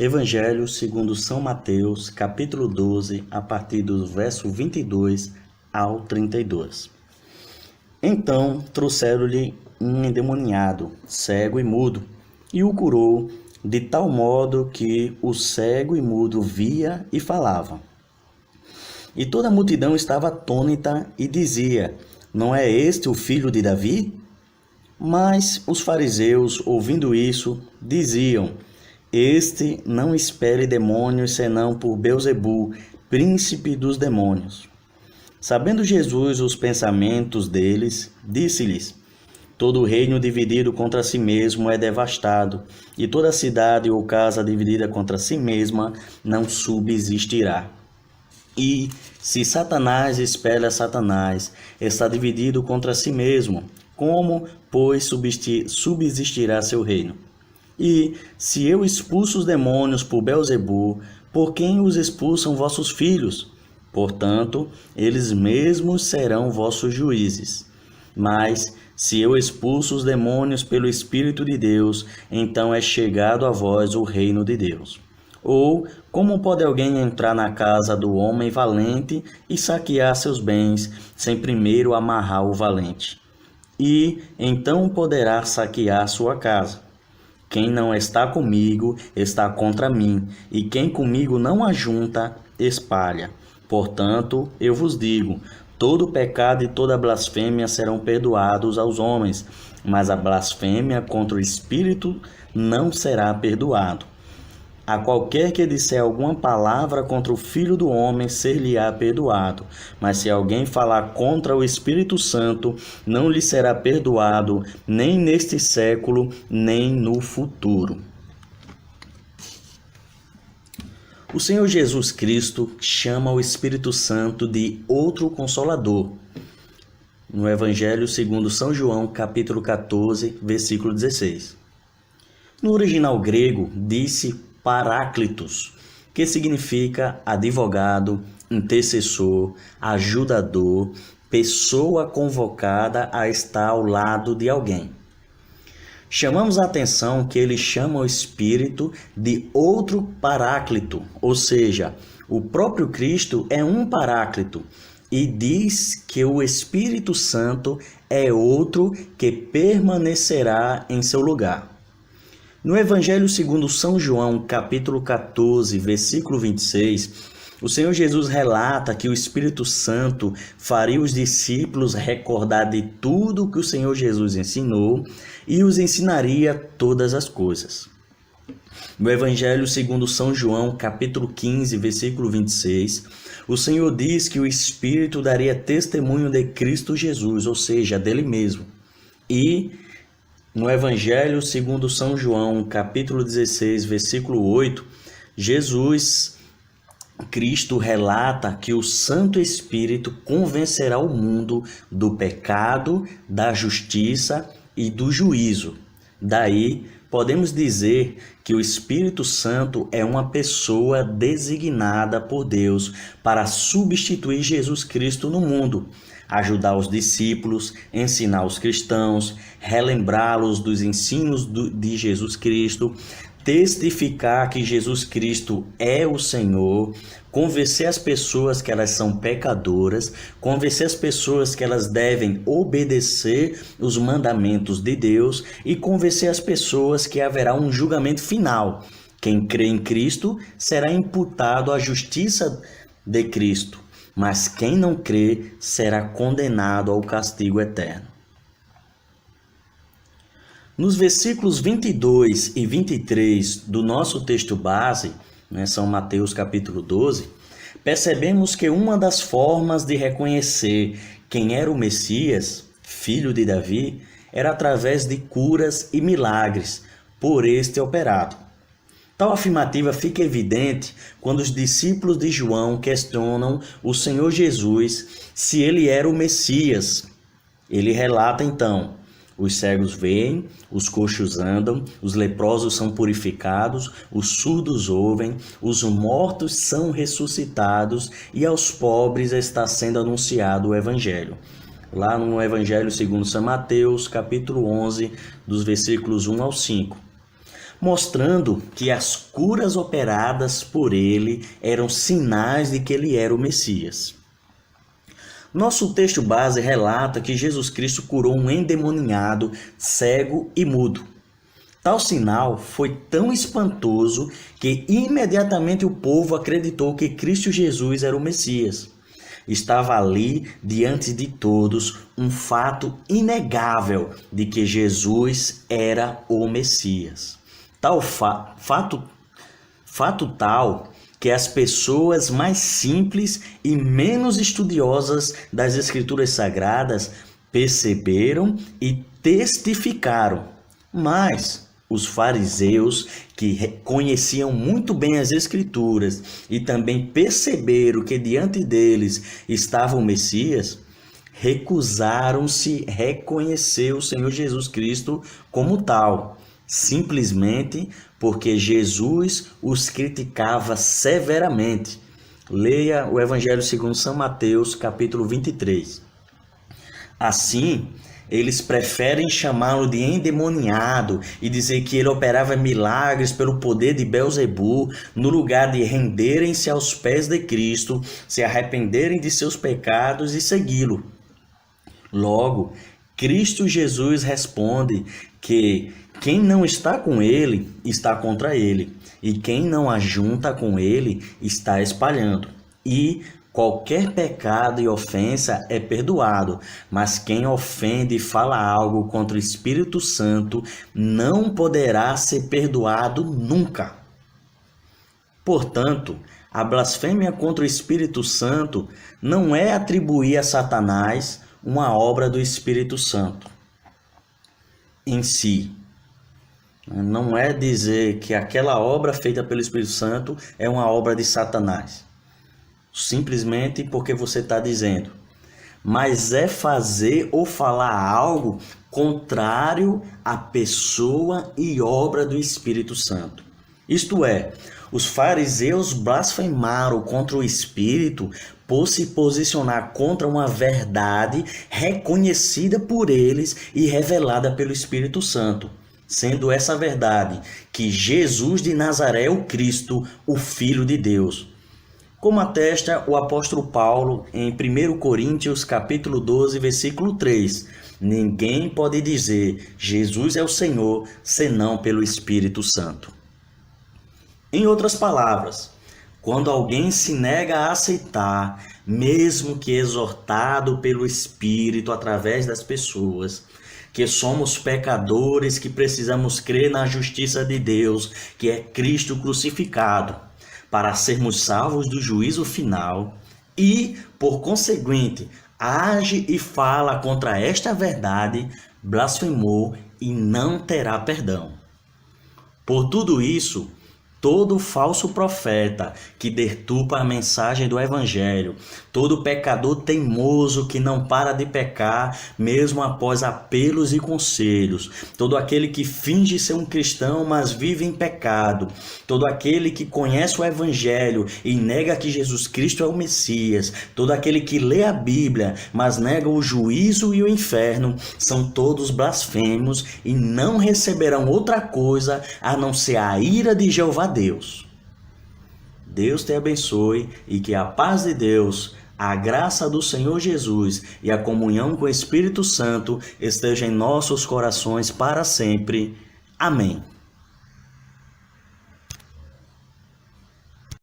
Evangelho segundo São Mateus, capítulo 12, a partir do verso 22 ao 32. Então trouxeram-lhe um endemoniado, cego e mudo, e o curou, de tal modo que o cego e mudo via e falava. E toda a multidão estava atônita e dizia: Não é este o filho de Davi? Mas os fariseus, ouvindo isso, diziam: Este não expele demônios senão por Beelzebu, príncipe dos demônios. Sabendo Jesus os pensamentos deles, disse-lhes: Todo reino dividido contra si mesmo é devastado, e toda cidade ou casa dividida contra si mesma não subsistirá. E se Satanás espelha Satanás, está dividido contra si mesmo. Como, pois, subsistirá seu reino? E se eu expulso os demônios por Beelzebu, por quem os expulsam vossos filhos? Portanto, eles mesmos serão vossos juízes. Mas, se eu expulso os demônios pelo Espírito de Deus, então é chegado a vós o reino de Deus. Ou, como pode alguém entrar na casa do homem valente e saquear seus bens, sem primeiro amarrar o valente? E então poderá saquear sua casa. Quem não está comigo está contra mim, e quem comigo não ajunta, espalha. Portanto, eu vos digo, todo pecado e toda blasfêmia serão perdoados aos homens, mas a blasfêmia contra o Espírito não será perdoado. A qualquer que disser alguma palavra contra o Filho do Homem, ser-lhe-á perdoado. Mas se alguém falar contra o Espírito Santo, não lhe será perdoado, nem neste século, nem no futuro. O Senhor Jesus Cristo chama o Espírito Santo de outro Consolador. No Evangelho segundo São João, capítulo 14, versículo 16. No original grego, disse Paráclitos, que significa advogado, intercessor, ajudador, pessoa convocada a estar ao lado de alguém. Chamamos a atenção que ele chama o Espírito de outro Paráclito, ou seja, o próprio Cristo é um Paráclito, e diz que o Espírito Santo é outro que permanecerá em seu lugar. No Evangelho segundo São João, capítulo 14, versículo 26, o Senhor Jesus relata que o Espírito Santo faria os discípulos recordar de tudo o que o Senhor Jesus ensinou e os ensinaria todas as coisas. No Evangelho segundo São João, capítulo 15, versículo 26, o Senhor diz que o Espírito daria testemunho de Cristo Jesus, ou seja, dele mesmo. E no Evangelho segundo São João, capítulo 16, versículo 8, Cristo relata que o Santo Espírito convencerá o mundo do pecado, da justiça e do juízo. Daí, podemos dizer que o Espírito Santo é uma pessoa designada por Deus para substituir Jesus Cristo no mundo, ajudar os discípulos, ensinar os cristãos, relembrá-los dos ensinos de Jesus Cristo, testificar que Jesus Cristo é o Senhor, convencer as pessoas que elas são pecadoras, convencer as pessoas que elas devem obedecer os mandamentos de Deus e convencer as pessoas que haverá um julgamento final. Quem crê em Cristo será imputado à justiça de Cristo, mas quem não crê será condenado ao castigo eterno. Nos versículos 22 e 23 do nosso texto base, São Mateus capítulo 12, percebemos que uma das formas de reconhecer quem era o Messias, filho de Davi, era através de curas e milagres por este operado. Tal afirmativa fica evidente quando os discípulos de João questionam o Senhor Jesus se ele era o Messias. Ele relata então: os cegos veem, os coxos andam, os leprosos são purificados, os surdos ouvem, os mortos são ressuscitados e aos pobres está sendo anunciado o Evangelho. Lá no Evangelho segundo São Mateus, capítulo 11, dos versículos 1 ao 5. mostrando que as curas operadas por ele eram sinais de que ele era o Messias. Nosso texto base relata que Jesus Cristo curou um endemoniado, cego e mudo. Tal sinal foi tão espantoso que imediatamente o povo acreditou que Cristo Jesus era o Messias. Estava ali, diante de todos, um fato inegável de que Jesus era o Messias. Tal fato tal que as pessoas mais simples e menos estudiosas das Escrituras Sagradas perceberam e testificaram. Mas os fariseus, que conheciam muito bem as Escrituras e também perceberam que diante deles estava o Messias, recusaram-se a reconhecer o Senhor Jesus Cristo como tal, simplesmente porque Jesus os criticava severamente. Leia o Evangelho segundo São Mateus, capítulo 23. Assim, eles preferem chamá-lo de endemoniado e dizer que ele operava milagres pelo poder de Belzebu, no lugar de renderem-se aos pés de Cristo, se arrependerem de seus pecados e segui-lo. Logo, Cristo Jesus responde que quem não está com ele está contra ele, e quem não ajunta com ele está espalhando. E qualquer pecado e ofensa é perdoado, mas quem ofende e fala algo contra o Espírito Santo não poderá ser perdoado nunca. Portanto, a blasfêmia contra o Espírito Santo não é atribuir a Satanás uma obra do Espírito Santo em si. Não é dizer que aquela obra feita pelo Espírito Santo é uma obra de Satanás, simplesmente porque você está dizendo, mas é fazer ou falar algo contrário à pessoa e obra do Espírito Santo. Isto é, os fariseus blasfemaram contra o Espírito por se posicionar contra uma verdade reconhecida por eles e revelada pelo Espírito Santo, sendo essa verdade que Jesus de Nazaré é o Cristo, o Filho de Deus. Como atesta o apóstolo Paulo em 1 Coríntios capítulo 12, versículo 3, ninguém pode dizer Jesus é o Senhor, senão pelo Espírito Santo. Em outras palavras, quando alguém se nega a aceitar, mesmo que exortado pelo Espírito através das pessoas, que somos pecadores, que precisamos crer na justiça de Deus, que é Cristo crucificado, para sermos salvos do juízo final, e, por conseguinte, age e fala contra esta verdade, blasfemou e não terá perdão. Por tudo isso, todo falso profeta que deturpa a mensagem do Evangelho, todo pecador teimoso que não para de pecar, mesmo após apelos e conselhos, todo aquele que finge ser um cristão, mas vive em pecado, todo aquele que conhece o Evangelho e nega que Jesus Cristo é o Messias, todo aquele que lê a Bíblia, mas nega o juízo e o inferno, são todos blasfemos e não receberão outra coisa a não ser a ira de Jeová Deus. Deus te abençoe e que a paz de Deus, a graça do Senhor Jesus e a comunhão com o Espírito Santo esteja em nossos corações para sempre. Amém.